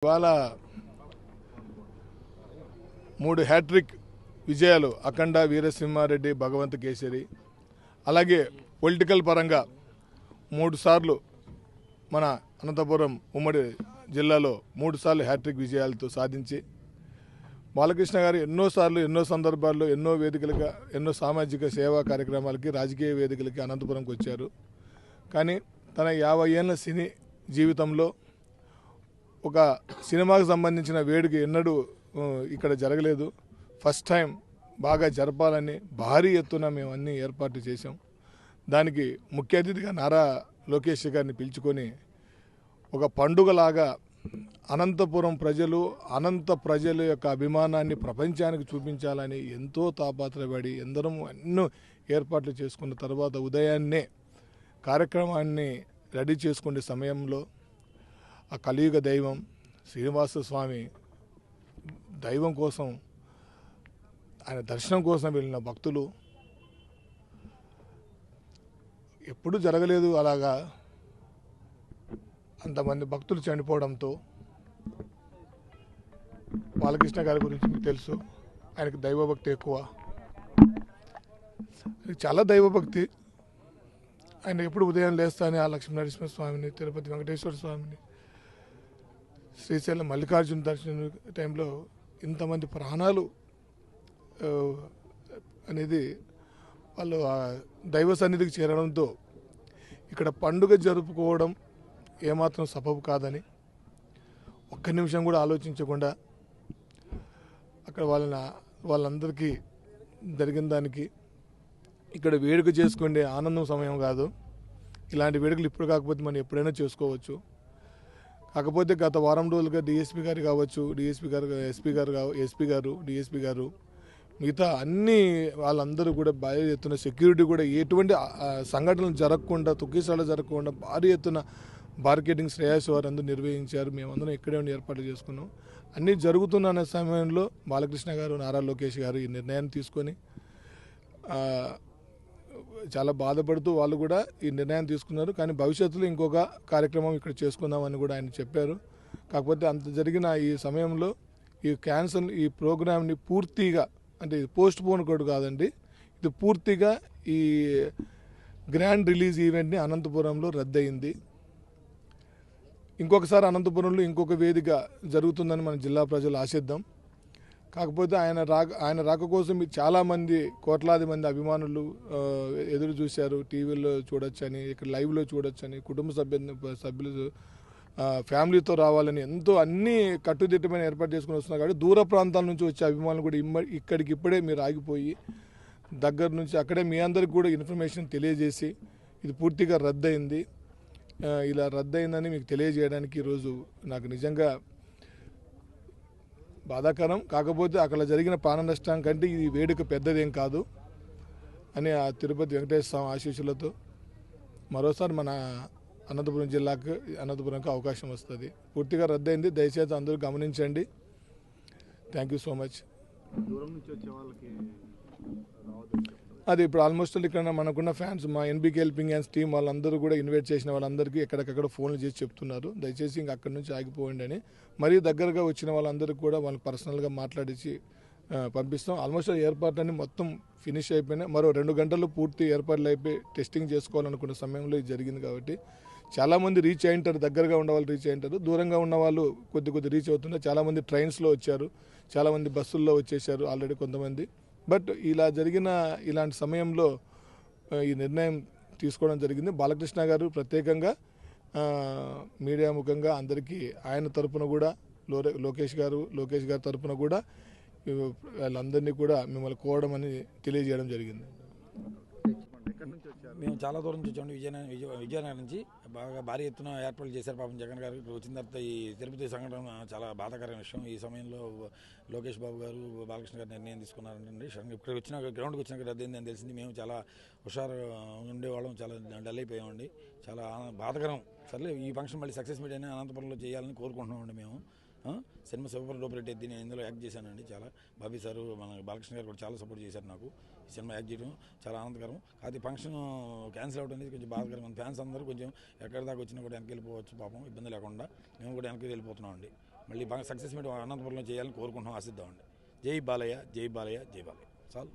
ఇవాళ 3 హ్యాట్రిక్ విజయాలు అఖండ, వీరసింహారెడ్డి, భగవంత్ కేసరి. అలాగే పొలిటికల్ పరంగా 3 సార్లు మన అనంతపురం ఉమ్మడి జిల్లాలో 3 సార్లు హ్యాట్రిక్ విజయాలతో సాధించి బాలకృష్ణ గారు ఎన్నోసార్లు ఎన్నో సందర్భాల్లో ఎన్నో వేదికలుగా ఎన్నో సామాజిక సేవా కార్యక్రమాలకి రాజకీయ వేదికలకి అనంతపురంకి వచ్చారు. కానీ తన 50 ఏళ్ల సినీ జీవితంలో ఒక సినిమాకు సంబంధించిన వేడుక ఎన్నడూ ఇక్కడ జరగలేదు. ఫస్ట్ టైం బాగా జరపాలని భారీ ఎత్తున మేము అన్ని ఏర్పాట్లు చేశాం. దానికి ముఖ్య అతిథిగా నారా లోకేష్ గారిని పిలుచుకొని ఒక పండుగలాగా అనంతపురం ప్రజలు ప్రజల యొక్క అభిమానాన్ని ప్రపంచానికి చూపించాలని ఎంతో తాపత్రయపడి ఎందరం ఎన్నో ఏర్పాట్లు చేసుకున్న తర్వాత ఉదయాన్నే కార్యక్రమాన్ని రెడీ చేసుకునే సమయంలో ఆ కలియుగ దైవం శ్రీనివాస స్వామి దైవం కోసం ఆయన దర్శనం కోసం వెళ్ళిన భక్తులు ఎప్పుడూ జరగలేదు. అలాగా అంతమంది భక్తులు చనిపోవడంతో బాలకృష్ణ గారి గురించి మీకు తెలుసు, ఆయనకు దైవభక్తి ఎక్కువ, చాలా దైవభక్తి. ఆయన ఎప్పుడు ఉదయం లేస్తానే ఆ లక్ష్మీనరసింహ స్వామిని, తిరుపతి వెంకటేశ్వర స్వామిని, శ్రీశైలం మల్లికార్జున దర్శనం టైంలో ఇంతమంది ప్రాణాలు అనేది వాళ్ళు ఆ దైవ సన్నిధికి చేరడంతో ఇక్కడ పండుగ జరుపుకోవడం ఏమాత్రం సబబు కాదని ఒక్క నిమిషం కూడా ఆలోచించకుండా అక్కడ వాళ్ళందరికీ జరిగిన దానికి ఇక్కడ వేడుక చేసుకునే ఆనందం సమయం కాదు. ఇలాంటి వేడుకలు ఇప్పుడు కాకపోతే మనం ఎప్పుడైనా చేసుకోవచ్చు. కాకపోతే గత వారం రోజులుగా డిఎస్పీ గారు కావచ్చు, ఎస్పీ గారు మిగతా అన్ని వాళ్ళందరూ కూడా భారీ ఎత్తున సెక్యూరిటీ కూడా ఎటువంటి సంఘటనలు జరగకుండా, తొక్కిసాలు జరగకుండా భారీ ఎత్తున బార్కెటింగ్ శ్రేయస్ వారు అందరూ నిర్వహించారు. మేమందరం ఇక్కడే ఉండి ఏర్పాట్లు చేసుకున్నాం. అన్నీ జరుగుతున్న సమయంలో బాలకృష్ణ గారు, నారా లోకేష్ గారు ఈ నిర్ణయాన్ని తీసుకొని చాలా బాధపడుతూ వాళ్ళు కూడా ఈ నిర్ణయం తీసుకున్నారు. కానీ భవిష్యత్తులో ఇంకొక కార్యక్రమం ఇక్కడ చేసుకుందామని కూడా ఆయన చెప్పారు. కాకపోతే అంత జరిగిన ఈ సమయంలో ఈ ప్రోగ్రామ్ని పూర్తిగా, అంటే పోస్ట్ పోన్ కూడా కాదండి, ఇది పూర్తిగా ఈ గ్రాండ్ రిలీజ్ ఈవెంట్ని అనంతపురంలో రద్దయింది. ఇంకొకసారి అనంతపురంలో ఇంకొక వేదిక జరుగుతుందని మన జిల్లా ప్రజలు ఆశిద్దాం. కాకపోతే ఆయన రాక కోసం చాలామంది కోట్లాది మంది అభిమానులు ఎదురు చూశారు. టీవీలో చూడొచ్చని, ఇక్కడ లైవ్లో చూడొచ్చని, కుటుంబ సభ్యులు ఫ్యామిలీతో రావాలని ఎంతో అన్ని కట్టుదిట్టమైన ఏర్పాటు చేసుకుని వస్తున్నారు. కాబట్టి దూర ప్రాంతాల నుంచి వచ్చే అభిమానులు కూడా ఇక్కడికిప్పుడే మీరు ఆగిపోయి దగ్గర నుంచి అక్కడే మీ అందరికి కూడా ఇన్ఫర్మేషన్ తెలియజేసి ఇది పూర్తిగా రద్దయింది, ఇలా రద్దయిందని మీకు తెలియజేయడానికి ఈరోజు నాకు నిజంగా బాధాకరం. కాకపోతే అక్కడ జరిగిన ప్రాణ నష్టం కంటే ఈ వేడుక పెద్దదేం కాదు అని ఆ తిరుపతి వెంకటేశ్వర స్వామి ఆశీస్సులతో మరోసారి మన అనంతపురంకి అవకాశం వస్తుంది. పూర్తిగా రద్దయింది, దయచేసి అందరూ గమనించండి. Thank you so much. అది ఇప్పుడు ఆల్మోస్ట్ ఇక్కడ మనకున్న ఫ్యాన్స్, మా ఎన్బీకే హెల్పింగ్ హ్యాండ్స్ టీం వాళ్ళందరూ కూడా ఇన్వైట్ చేసిన వాళ్ళందరికీ ఎక్కడెక్కడ ఫోన్లు చేసి చెప్తున్నారు, దయచేసి ఇంక అక్కడి నుంచి ఆగిపోండి అని. మరీ దగ్గరగా వచ్చిన వాళ్ళందరికీ కూడా వాళ్ళు పర్సనల్గా మాట్లాడించి పంపిస్తాం. ఆల్మోస్ట్ ఏర్పాట్లన్నీ మొత్తం ఫినిష్ అయిపోయినాయి. మరో 2 గంటల్లో పూర్తి ఏర్పాట్లు అయిపోయి టెస్టింగ్ చేసుకోవాలనుకున్న సమయంలో ఇది జరిగింది. కాబట్టి చాలామంది రీచ్ అయ్యింటారు, దగ్గరగా ఉన్న వాళ్ళు రీచ్ అయ్యింటారు, దూరంగా ఉన్న వాళ్ళు కొద్ది రీచ్ అవుతున్నారు. చాలామంది ట్రైన్స్లో వచ్చారు, చాలామంది బస్సుల్లో వచ్చేసారు ఆల్రెడీ కొంతమంది. బట్ ఇలాంటి సమయంలో ఈ నిర్ణయం తీసుకోవడం జరిగింది. బాలకృష్ణ గారు ప్రత్యేకంగా మీడియా ముఖంగా అందరికీ ఆయన తరపున కూడా లోకేష్ గారి తరపున కూడా వాళ్ళందరినీ కూడా మిమ్మల్ని కోరడం అని తెలియజేయడం జరిగింది. మేము చాలా దూరం నుంచి వచ్చాము, విజయనగరం నుంచి బాగా భారీ ఎత్తున ఏర్పాట్లు చేశారు. పాపం జగన్ గారు ఇక్కడ వచ్చిన తర్వాత ఈ తిరుపతి సంఘటన చాలా బాధాకరమైన విషయం. ఈ సమయంలో లోకేష్ బాబు గారు, బాలకృష్ణ గారు నిర్ణయం తీసుకున్నారంటే ఇక్కడ గ్రౌండ్కి వచ్చినాక రద్దయింది అని తెలిసింది. మేము చాలా హుషారు ఉండేవాళ్ళం, చాలా డల్ అయిపోయామండి. చాలా బాధాకరం. సర్లే, ఈ ఫంక్షన్ మళ్ళీ సక్సెస్ మీట్ అయినా అనంతపురంలో చేయాలని కోరుకుంటున్నామండి మేము. Cinema super duper hit. నేను ఇందులో యాక్ట్ చేశానండి. చాలా బాబీ సారు, మన బాలకృష్ణ గారు కూడా చాలా సపోర్ట్ చేశారు నాకు. ఈ సినిమా యాక్ట్ చేయడం చాలా ఆనందకరం. అది ఫంక్షన్ క్యాన్సిల్ అవడం అనేది కొంచెం బాధాకరం. ఫ్యాన్స్ అందరూ కొంచెం ఎక్కడి దాకా వచ్చినా కూడా వెనక్కి వెళ్ళిపోవచ్చు, పాపం ఇబ్బంది లేకుండా మేము కూడా వెనక్కి వెళ్ళిపోతున్నాం అండి. మళ్ళీ బాగా సక్సెస్ మీట్ అనంతపురంలో చేయాలని కోరుకుంటున్నాం, ఆశిద్దామండి. జై బాలయ్య, జై బాలయ్య, జై బాలయ్య. చాలు.